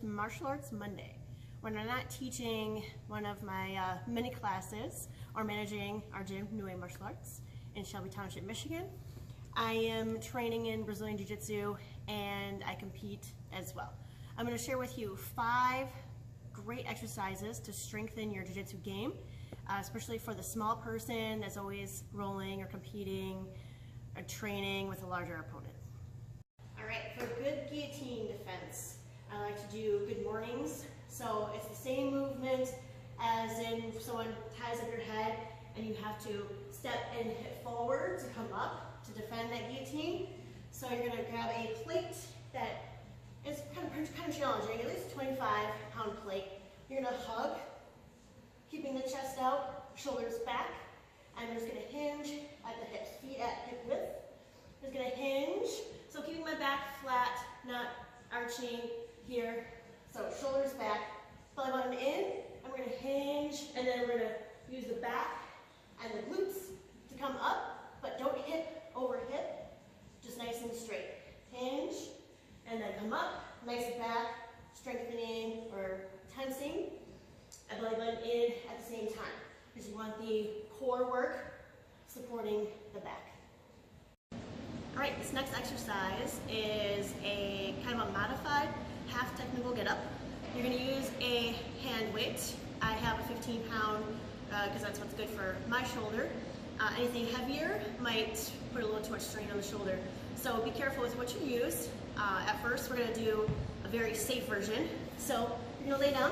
to Martial Arts Monday, when I'm not teaching one of my mini classes or managing our gym, New Way Martial Arts, in Shelby Township, Michigan. I am training in Brazilian Jiu Jitsu and I compete as well. I'm going to share with you 5 great exercises to strengthen your Jiu Jitsu game, especially for the small person that's always rolling or competing or training with a larger opponent. Alright, for good guillotine defense, I like to do good mornings. So it's the same movement as in someone ties up your head and you have to step and hit forward to come up to defend that guillotine. So you're going to grab a plate that is kind of challenging, at least a 25-pound plate. You're going to hug, keeping the chest out, shoulders back, and we're just going to hinge at the hips, feet at hip width. Just going to hinge, so keeping my back flat, not arching here. So shoulders back, belly button in, and we're going to hinge, and then we're going to use the back and the glutes to come up, but don't hip over hip, just nice and straight. Hinge, and then come up, nice back, strengthening or tensing, and belly button in at the same time, because you want the core work supporting the back. Alright, this next exercise is a kind of a modified half technical get up. You're going to use a hand weight. I have a 15-pound because that's what's good for my shoulder. Anything heavier might put a little too much strain on the shoulder. So be careful with what you use. At first we're going to do a very safe version. So you're going to lay down.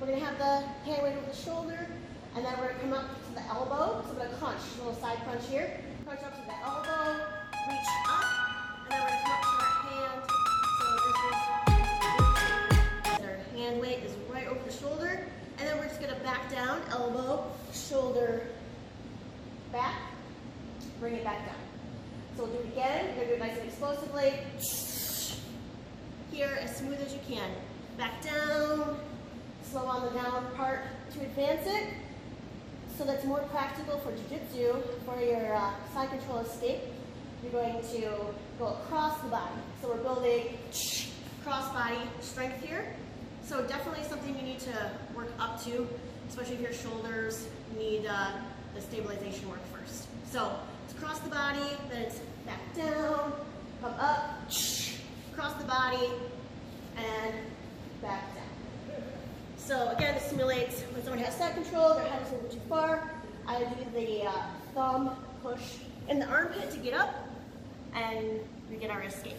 We're going to have the hand weight over the shoulder, and then we're going to come up to the elbow. So we're going to crunch, a little side crunch here. Crunch up to the elbow, reach up, and then we're going to come up to our hand. So this is our hand weight is right over the shoulder, and then we're just going to back down, elbow, shoulder, back, bring it back down. So we'll do it again. You're going to do it nice and explosively. Here, as smooth as you can. Back down, slow on the down part to advance it. So that's more practical for Jiu-Jitsu. For your side control escape, you're going to go across the body. So we're building cross body strength here. So definitely something you need to work up to, especially if your shoulders need the stabilization work first. So it's across the body, then it's back down, come up, across the body, and back down. So again, this simulates when someone has side control, their head is a little too far. I do the thumb push in the armpit to get up, and we get our escape.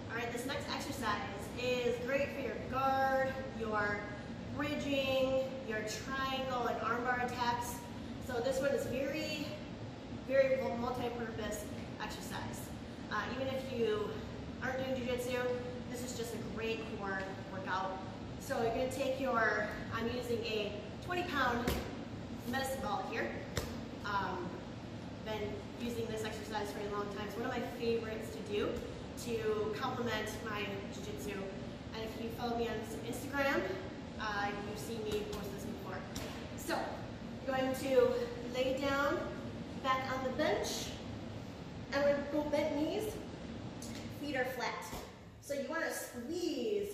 Alright, this next exercise is great for your guard, your bridging, your triangle and armbar attacks. So this one is very multi-purpose exercise. Even if you aren't doing Jiu-Jitsu, this is just a great core workout. So you're going to take your, I'm using a 20-pound medicine ball here. Been using this exercise for a long time. It's one of my favorites to do to complement my Jiu-Jitsu. And if you follow me on Instagram, you've seen me post this before. So you're going to lay down back on the bench, and we're going to go bent knees, feet are flat. So you want to squeeze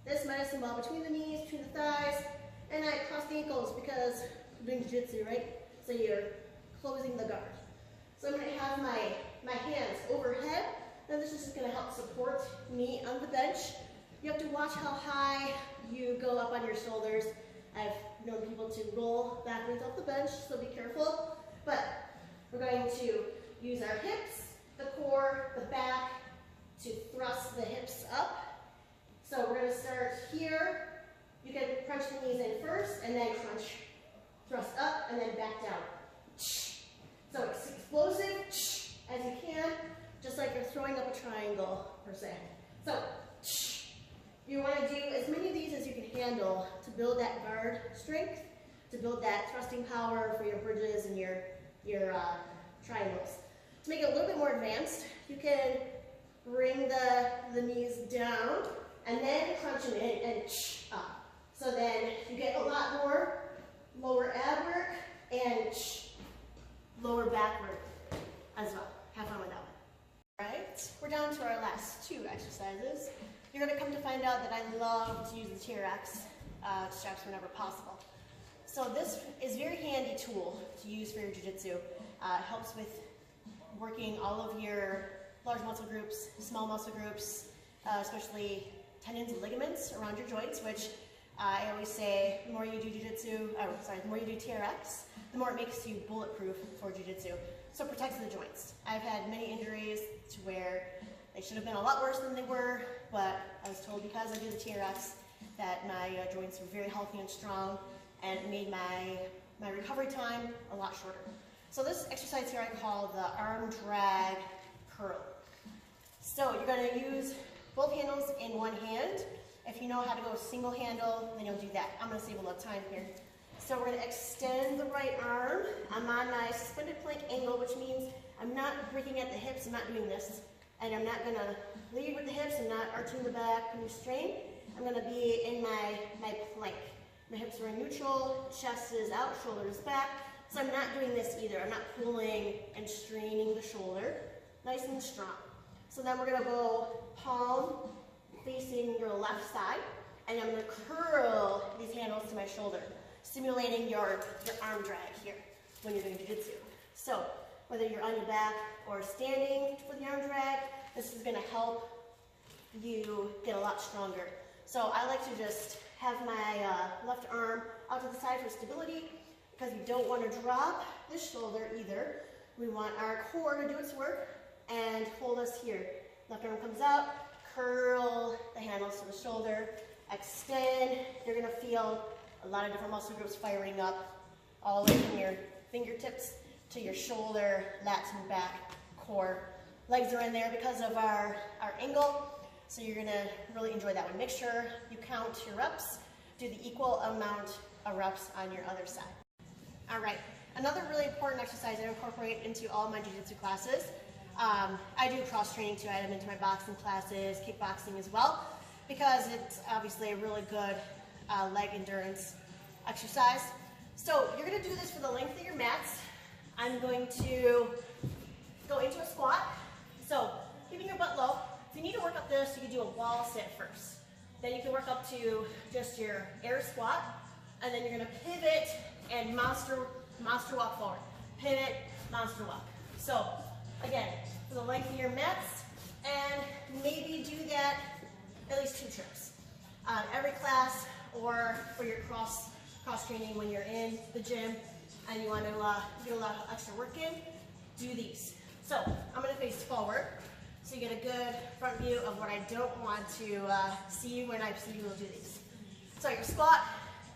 this medicine ball between the knees, between the thighs, and I cross the ankles because I'm doing Jiu-Jitsu, right? So you're closing the guard. So I'm going to have my hands overhead, and this is just going to help support me on the bench. You have to watch how high you go up on your shoulders. I've known people to roll backwards off the bench, so be careful. But we're going to use our hips, the core, the back to thrust the hips up. So we're going to start here. You can crunch the knees in first, and then crunch, thrust up, and then back down. So it's explosive as you can, just like you're throwing up a triangle per se. So you want to do as many of these as you can handle to build that guard strength, to build that thrusting power for your bridges and your triangles. To make it a little bit more advanced, you can bring the knees down and then crunch them in and up. So then you get a lot more lower ab work and lower back work as well. Have fun with that one. All right? right, we're down to our last 2 exercises. You're going to come to find out that I love to use the TRX straps whenever possible. So this is a very handy tool to use for your jiu-jitsu. It helps with working all of your large muscle groups, small muscle groups, especially tendons and ligaments around your joints, which I always say the more you do jiu-jitsu, the more you do TRX, the more it makes you bulletproof for jiu-jitsu. So it protects the joints. I've had many injuries to where they should have been a lot worse than they were, but I was told because I do the TRX that my joints were very healthy and strong, and it made my recovery time a lot shorter. So this exercise here I call the arm drag curl. So you're going to use both handles in one hand. If you know how to go single handle, then you'll do that. I'm going to save a lot of time here. So we're going to extend the right arm. I'm on my suspended plank angle, which means I'm not breaking at the hips. I'm not doing this. And I'm not going to lead with the hips. I'm not arching the back and strain. I'm going to be in my plank. My hips are in neutral, chest is out, shoulder is back. So I'm not doing this either. I'm not pulling and straining the shoulder. Nice and strong. So then we're going to go palm facing your left side, and I'm going to curl these handles to my shoulder, stimulating your arm drag here when you're doing jiu-jitsu. So whether you're on your back or standing for the arm drag, this is going to help you get a lot stronger. So I like to just have my left arm out to the side for stability, because we don't want to drop this shoulder either. We want our core to do its work and hold us here. Left arm comes out, curl the handles to the shoulder, extend. You're going to feel a lot of different muscle groups firing up, all the way from your fingertips to your shoulder, lats and back, core. Legs are in there because of our angle, so you're going to really enjoy that one. Make sure you count your reps. Do the equal amount of reps on your other side. All right, another really important exercise I incorporate into all my jiu-jitsu classes. I do cross-training too. I add them into my boxing classes, kickboxing as well, because it's obviously a really good leg endurance exercise. So you're going to do this for the length of your mats. I'm going to go into a squat. So keeping your butt low. If you need to work up this, you can do a wall sit first. Then you can work up to just your air squat, and then you're going to pivot and monster walk forward. Pivot, monster walk. So again, for the length of your mats, and maybe do that at least 2 trips. Every class, or for your cross training when you're in the gym and you want to get a lot of extra work in, do these. So I'm going to face forward, so you get a good front view of what I don't want to see when I see you do these. So your squat,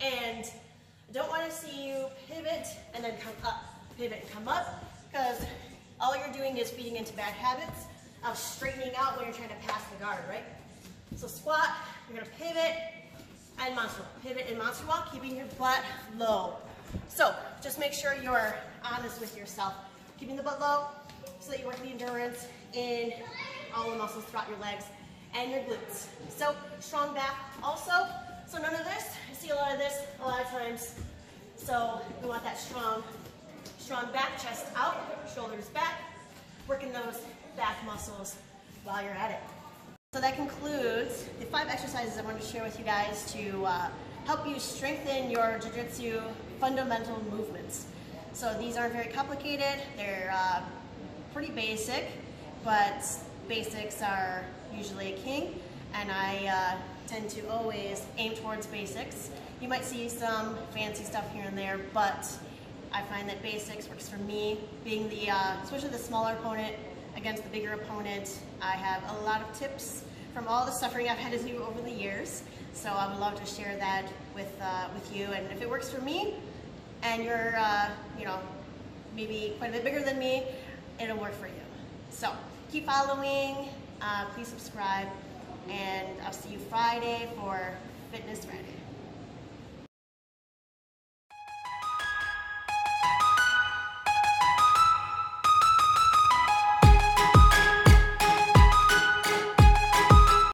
and I don't want to see you pivot and then come up. Pivot and come up, because all you're doing is feeding into bad habits of straightening out when you're trying to pass the guard, right? So squat, you're going to pivot and monster walk. Pivot and monster walk, keeping your butt low. So just make sure you're honest with yourself. Keeping the butt low so that you work the endurance in all the muscles throughout your legs and your glutes. So strong back also. So none of this. I see a lot of this a lot of times. So we want that strong back, chest out, shoulders back, working those back muscles while you're at it. So that concludes the 5 exercises I wanted to share with you guys to help you strengthen your jiu-jitsu fundamental movements. So these aren't very complicated. They're pretty basic, but basics are usually king, and I tend to always aim towards basics. You might see some fancy stuff here and there, but I find that basics works for me. Being the, especially the smaller opponent against the bigger opponent, I have a lot of tips from all the suffering I've had to do over the years. So I would love to share that with you. And if it works for me, and you're, you know, maybe quite a bit bigger than me, it'll work for you. So keep following, please subscribe, and I'll see you Friday for Fitness Friday.